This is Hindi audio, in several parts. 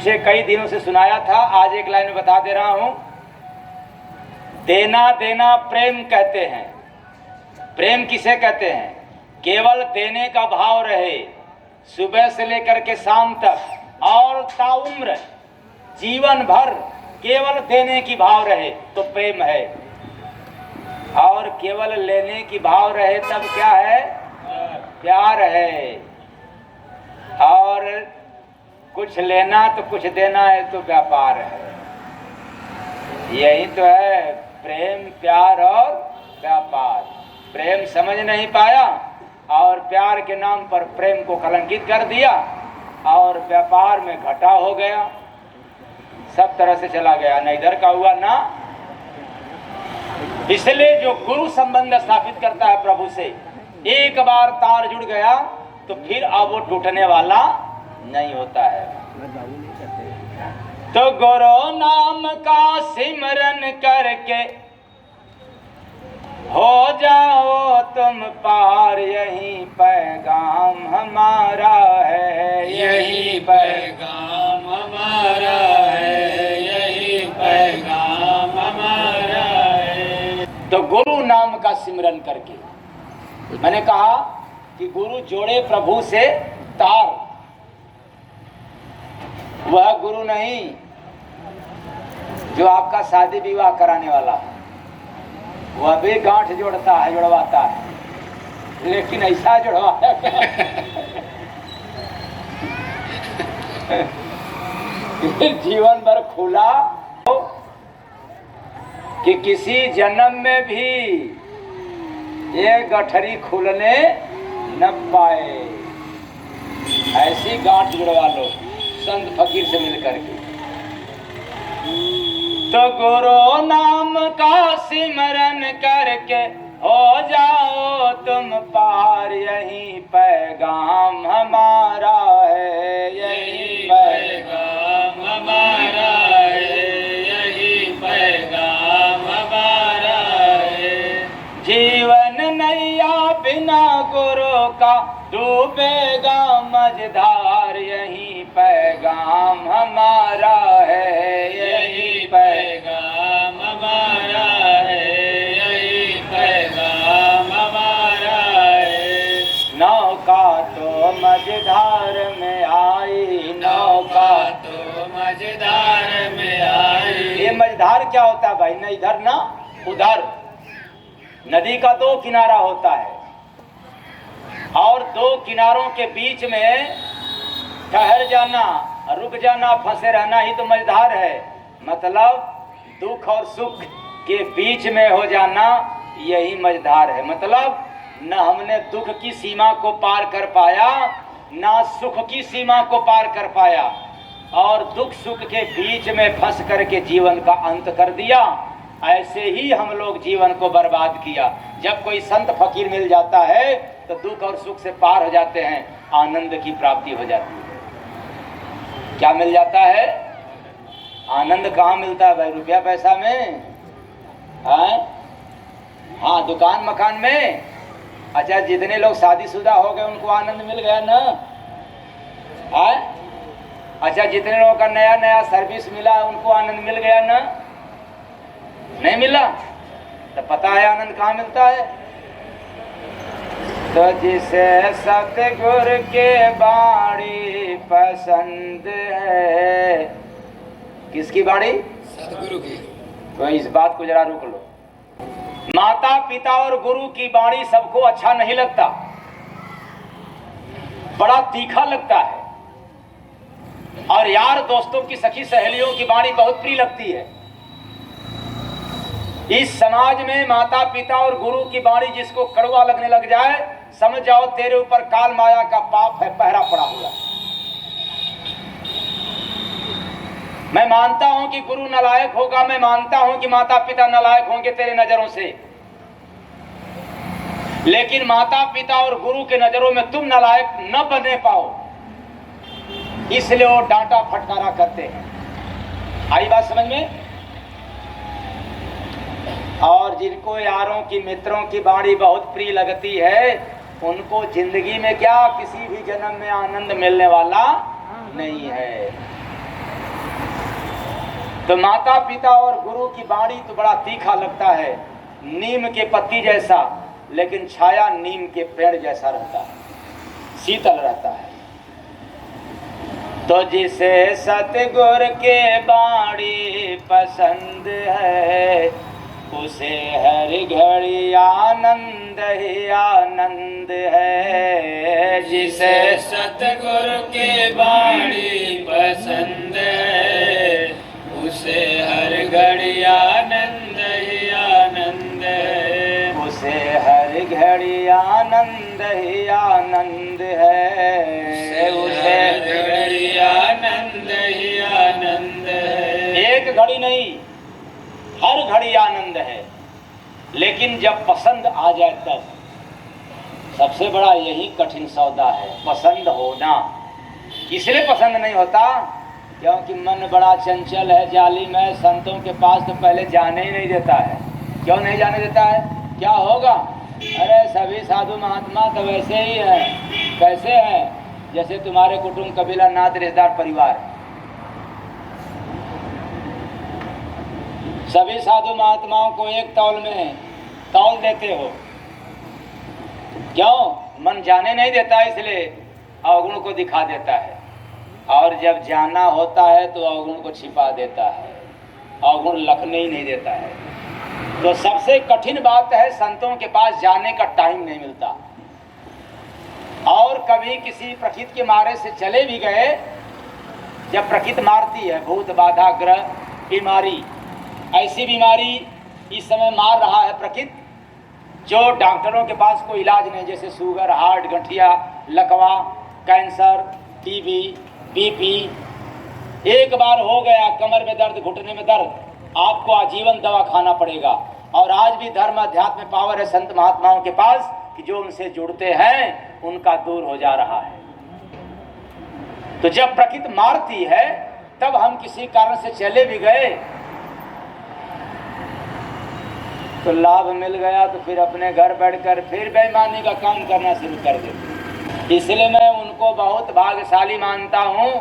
पीछे कई दिनों से सुनाया था, आज एक लाइन में बता दे रहा हूं। देना देना प्रेम कहते हैं। प्रेम किसे कहते हैं? केवल देने का भाव रहे, सुबह से लेकर के शाम तक और ताउम्र जीवन भर केवल देने की भाव रहे तो प्रेम है, और केवल लेने की भाव रहे तब क्या है? प्यार है। और कुछ लेना तो कुछ देना है तो व्यापार है। यही तो है प्रेम, प्यार और व्यापार। प्रेम समझ नहीं पाया और प्यार के नाम पर प्रेम को कलंकित कर दिया और व्यापार में घाटा हो गया, सब तरह से चला गया, न इधर का हुआ ना। इसलिए जो गुरु संबंध स्थापित करता है प्रभु से, एक बार तार जुड़ गया तो फिर अब वो टूटने वाला नहीं होता है। तो गुरु नाम का सिमरन करके हो जाओ तुम पार, यही पैगाम हमारा है, यही पैगाम हमारा है, यही पैगाम हमारा है। तो गुरु नाम का सिमरन करके, मैंने कहा कि गुरु जोड़े प्रभु से तार, वह गुरु नहीं जो आपका शादी विवाह कराने वाला है। वह भी गांठ जोड़ता है, जुड़वाता है, लेकिन ऐसा जुड़वाया जीवन भर खुला हो कि किसी जन्म में भी ये गठरी खुलने न पाए। ऐसी गांठ जुड़वा लो संत फकीर से मिलकर के। तो गुरु नाम का सिमरन करके हो जाओ तुम पार, यही पैगाम हमारा है, यही पैगाम हमारा है, यही पैगाम हमारा है। जीवन नैया बिना गुरु का डूबेगा मझधार, यही पैगाम हमारा है, यही पैगाम हमारा है, यही पैगाम हमारा है। नौका तो मझधार में आई, नौका तो मझधार में आई। ये मझधार क्या होता है भाई? न इधर ना उधर। नदी का दो किनारा होता है और दो किनारों के बीच में ठहर जाना, रुक जाना, फंसे रहना ही तो मझधार है। मतलब दुख और सुख के बीच में हो जाना, यही मझधार है। मतलब न हमने दुख की सीमा को पार कर पाया, ना सुख की सीमा को पार कर पाया, और दुख सुख के बीच में फंस करके जीवन का अंत कर दिया। ऐसे ही हम लोग जीवन को बर्बाद किया। जब कोई संत फकीर मिल जाता है तो दुख और सुख से पार हो जाते हैं, आनंद की प्राप्ति हो जाती है। क्या मिल जाता है? आनंद कहाँ मिलता है भाई? रुपया पैसा में है? हाँ, दुकान मकान में। अच्छा, जितने लोग शादीशुदा हो गए उनको आनंद मिल गया ना है? अच्छा, जितने लोगों का नया नया सर्विस मिला उनको आनंद मिल गया ना? नहीं मिला? तो पता है आनंद कहाँ मिलता है? तो जिसे सतगुरु के बाणी पसंद है। किसकी बाणी? सतगुरु की। तो इस बात को जरा रोक लो। माता पिता और गुरु की बाणी सबको अच्छा नहीं लगता, बड़ा तीखा लगता है। और यार दोस्तों की, सखी सहेलियों की बाणी बहुत प्रिय लगती है। इस समाज में माता पिता और गुरु की बाणी जिसको कड़वा लगने लग जाए, समझ जाओ तेरे ऊपर काल माया का पाप है, पहरा पड़ा हुआ। मैं मानता हूं कि गुरु नालायक होगा, मैं मानता हूं कि माता पिता नालायक होंगे तेरे नजरों से, लेकिन माता पिता और गुरु के नजरों में तुम नालायक न बने पाओ, इसलिए वो डांटा फटकारा करते हैं। आई बात समझ में? और जिनको यारों की, मित्रों की बाणी बहुत प्रिय लगती है, उनको जिंदगी में क्या, किसी भी जन्म में आनंद मिलने वाला नहीं है। तो माता पिता और गुरु की वाणी तो बड़ा तीखा लगता है, नीम के पत्ती जैसा, लेकिन छाया नीम के पेड़ जैसा रहता है, शीतल रहता है। तो जिसे सतगुर के बाणी पसंद है, उसे हर घड़ी आनंद ही आनंद है। जिसे सतगुरु के बाणी पसंद है, उसे हर घड़ी आनंद ही आनंद है। उसे हर घड़ी आनंद ही आनंद है। उसे घड़ी आनंद ही आनंद है। एक घड़ी नहीं, हर घड़ी आनंद है, लेकिन जब पसंद आ जाए तब। सबसे बड़ा यही कठिन सौदा है, पसंद होना। इसलिए पसंद नहीं होता क्योंकि मन बड़ा चंचल है, जालिम है, संतों के पास तो पहले जाने ही नहीं देता है। क्यों नहीं जाने देता है? क्या होगा? अरे सभी साधु महात्मा तो वैसे ही हैं। कैसे हैं? जैसे तुम्हारे कुटुंब, कबीला, नात, रिश्तेदार, परिवार। सभी साधु महात्माओं को एक तौल में तौल देते हो। क्यों? मन जाने नहीं देता, इसलिए अवगुण को दिखा देता है, और जब जाना होता है तो अवगुण को छिपा देता है, अवगुण लखने ही नहीं देता है। तो सबसे कठिन बात है, संतों के पास जाने का टाइम नहीं मिलता। और कभी किसी प्रकृति के मारे से चले भी गए, जब प्रकृति मारती है, भूत बाधा, ग्रह, बीमारी, ऐसी बीमारी इस समय मार रहा है प्रकृति, जो डॉक्टरों के पास कोई इलाज नहीं, जैसे शुगर, हार्ट, गठिया, लकवा, कैंसर, टीबी, बीपी। एक बार हो गया कमर में दर्द, घुटने में दर्द, आपको आजीवन दवा खाना पड़ेगा। और आज भी धर्म अध्यात्म में पावर है संत महात्माओं के पास कि जो उनसे जुड़ते हैं उनका दूर हो जा रहा है। तो जब प्रकृति मारती है तब हम किसी कारण से चले भी गए तो लाभ मिल गया, तो फिर अपने घर बैठकर फिर बेईमानी का काम करना शुरू कर देते। इसलिए मैं उनको बहुत भाग्यशाली मानता हूँ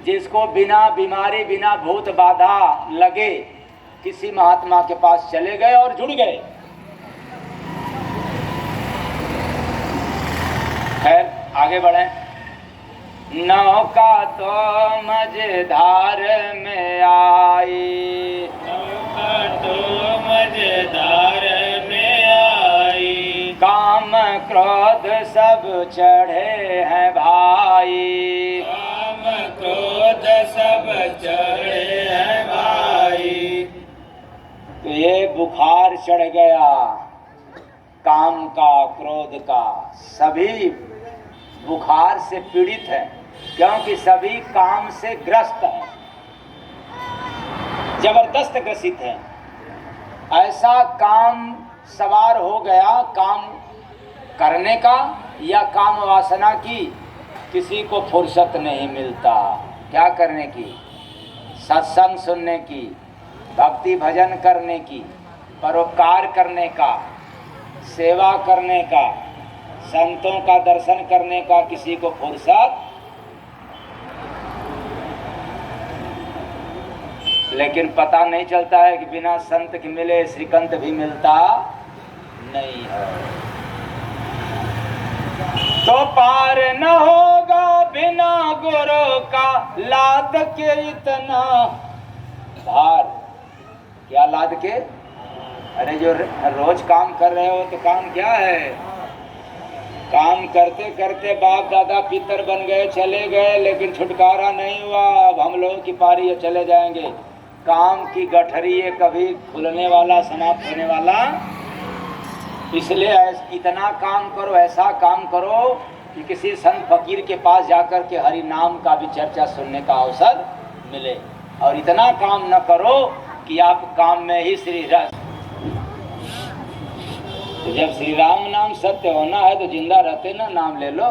जिसको बिना बीमारी, बिना भूत बाधा लगे किसी महात्मा के पास चले गए और जुड़ गए। खैर आगे बढ़े। नौका तो मझधार में आई, नौका तो मझधार में आई, काम क्रोध सब चढ़े हैं भाई, काम क्रोध सब चढ़े हैं भाई। तो ये बुखार चढ़ गया काम का, क्रोध का। सभी बुखार से पीड़ित हैं क्योंकि सभी काम से ग्रस्त हैं, जबरदस्त ग्रसित हैं। ऐसा काम सवार हो गया काम करने का या काम वासना की, किसी को फुर्सत नहीं मिलता। क्या करने की? सत्संग सुनने की, भक्ति भजन करने की, परोपकार करने का, सेवा करने का, संतों का दर्शन करने का किसी को फुर्सत। लेकिन पता नहीं चलता है कि बिना संत के मिले श्रीकंठ भी मिलता नहीं है। तो पार न होगा बिना गुरु का लाद के इतना भार। क्या लाद के? अरे जो रोज काम कर रहे हो तो काम क्या है? काम करते करते बाप दादा पितर बन गए, चले गए, लेकिन छुटकारा नहीं हुआ। अब हम लोगों की पारी है, चले जाएंगे। काम की गठरी है, कभी खुलने वाला, समाप्त होने वाला। इसलिए इतना काम करो, ऐसा काम करो कि किसी संत फकीर के पास जाकर के हरि नाम का भी चर्चा सुनने का अवसर मिले। और इतना काम न करो कि आप काम में ही श्री रस। तो जब श्री राम नाम सत्य होना है तो जिंदा रहते ना नाम ले लो।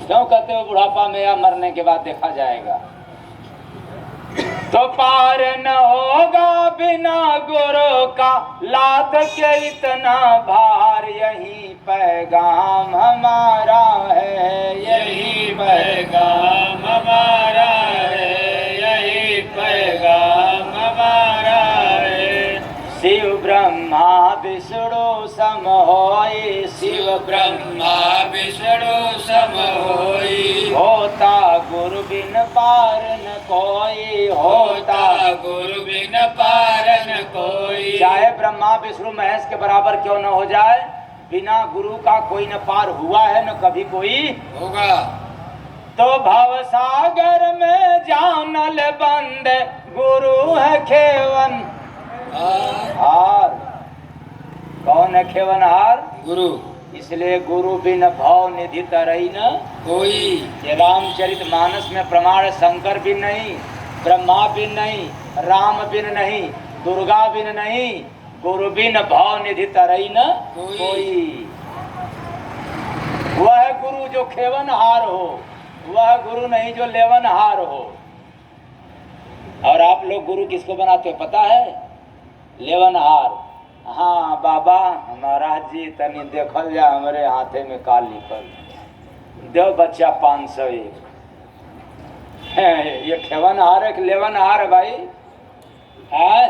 क्यों कहते हो बुढ़ापा में या मरने के बाद देखा जाएगा? तो पार न होगा बिना गुरु का लाद के इतना भार। यही पैगाम हमारा है, यही पैगाम हमारा है, यही पैगाम ब्रह्मा विष्णु सम होई, शिव ब्रह्मा विष्णु सम होई, होता गुरु बिन पार न कोई, होता गुरु बिन पार न कोई। चाहे ब्रह्मा विष्णु महेश के बराबर क्यों न हो जाए, बिना गुरु का कोई न पार हुआ है न कभी कोई होगा। तो भव सागर में जानल बंद, गुरु है खेवन हार। कौन है खेवन हार? गुरु। इसलिए गुरु बिन भव निधि तरई न कोई। ये रामचरित मानस में प्रमाण शंकर बिन नहीं, ब्रह्मा बिन नहीं, राम बिन नहीं, दुर्गा बिन नहीं, गुरु बिन भव निधि तरई न कोई। वह गुरु जो खेवन हार हो, वह गुरु नहीं जो लेवन हार हो। और आप लोग गुरु किसको बनाते हो पता है? लेवन हार। हाँ बाबा महाराज जी तनी देखल जा हमारे हाथे में का लिखल, दो बच्चा 501। ये खेवन हार है कि लेवन हार है भाई? है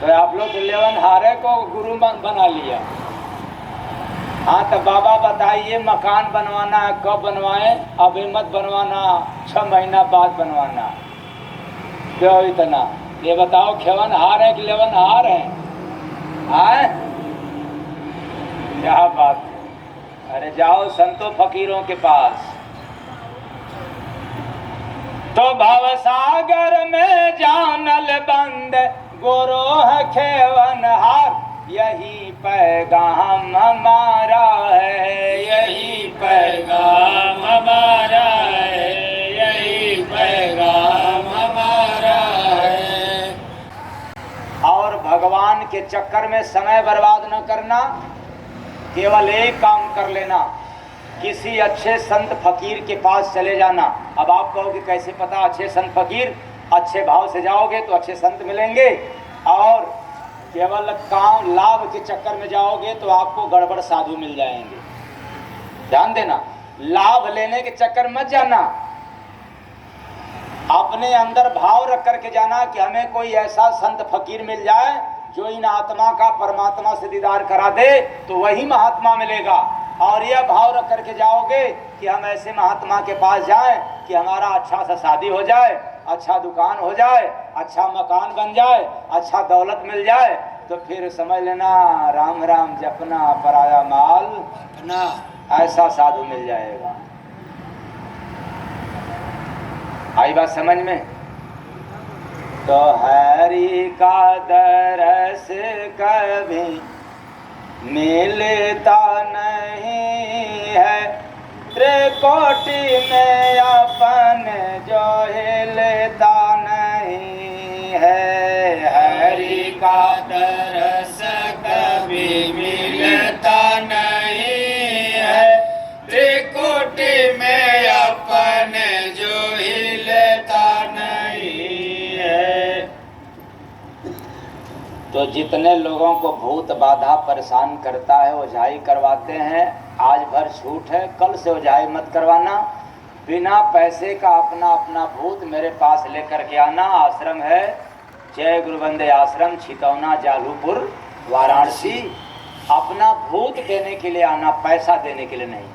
तो आप लोग लेवन हारे को गुरु बना लिया। हाँ तो बाबा बताइए मकान बनवाना है कब बनवाए? अभी मत बनवाना, 6 महीना बाद बनवाना। क्यों इतना? ये बताओ खेवन हार है कि लेवन हार है? आए? क्या बात है? अरे जाओ संतों फकीरों के पास। तो भव सागर में जानल बंद, गुरु है खेवन हार। यही पैगाम हमारा है, यही पैगाम हमारा है, यही पैगाम हमारा है। और भगवान के चक्कर में समय बर्बाद न करना, केवल एक काम कर लेना, किसी अच्छे संत फकीर के पास चले जाना। अब आप कहोगे कैसे पता अच्छे संत फकीर? अच्छे भाव से जाओगे तो अच्छे संत मिलेंगे, और केवल काम लाभ के चक्कर में जाओगे तो आपको गड़बड़ साधु मिल जाएंगे। ध्यान देना, लाभ लेने के चक्कर मत जाना। अपने अंदर भाव रख करके जाना कि हमें कोई ऐसा संत फकीर मिल जाए जो इन आत्मा का परमात्मा से दीदार करा दे, तो वही महात्मा मिलेगा। और यह भाव रख करके जाओगे कि हम ऐसे महात्मा के पास जाएं कि हमारा अच्छा सा शादी हो जाए, अच्छा दुकान हो जाए, अच्छा मकान बन जाए, अच्छा दौलत मिल जाए, तो फिर समझ लेना राम राम जपना पराया माल अपना। ऐसा साधु मिल जाएगा। आई बात समझ में? तो हरि का दरस कभी मिलता नहीं है, त्रिकोटि में अपन जो हिलता नहीं है। हरि का दरस कभी मिलता नहीं है, त्रिकोटि में अपन जो हिलता नहीं है। तो जितने लोगों को भूत बाधा परेशान करता है ओझाई करवाते हैं, आज भर छूट है, कल से ओझाई मत करवाना। बिना पैसे का अपना अपना भूत मेरे पास लेकर के आना। आश्रम है जय गुरु वंदे आश्रम, छितौना, जालूपुर, वाराणसी। अपना भूत देने के लिए आना, पैसा देने के लिए नहीं।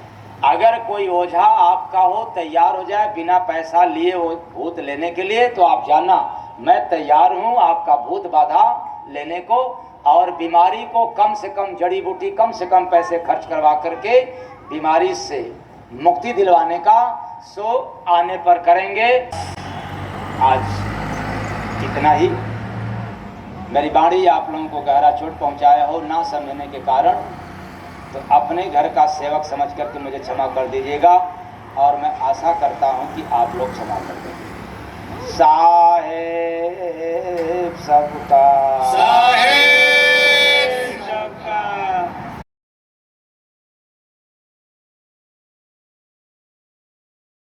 अगर कोई ओझा आपका हो तैयार हो जाए बिना पैसा लिए वो भूत लेने के लिए, तो आप जाना मैं तैयार हूँ आपका भूत बाधा लेने को, और बीमारी को कम से कम जड़ी बूटी कम से कम पैसे खर्च करवा करके बीमारी से मुक्ति दिलवाने का सो आने पर करेंगे। आज इतना ही। मेरी वाणी आप लोगों को गहरा चोट पहुंचाया हो ना समझने के कारण, तो अपने घर का सेवक समझ करके मुझे क्षमा कर दीजिएगा, और मैं आशा करता हूं कि आप लोग क्षमा कर देंगे। साहेब सबका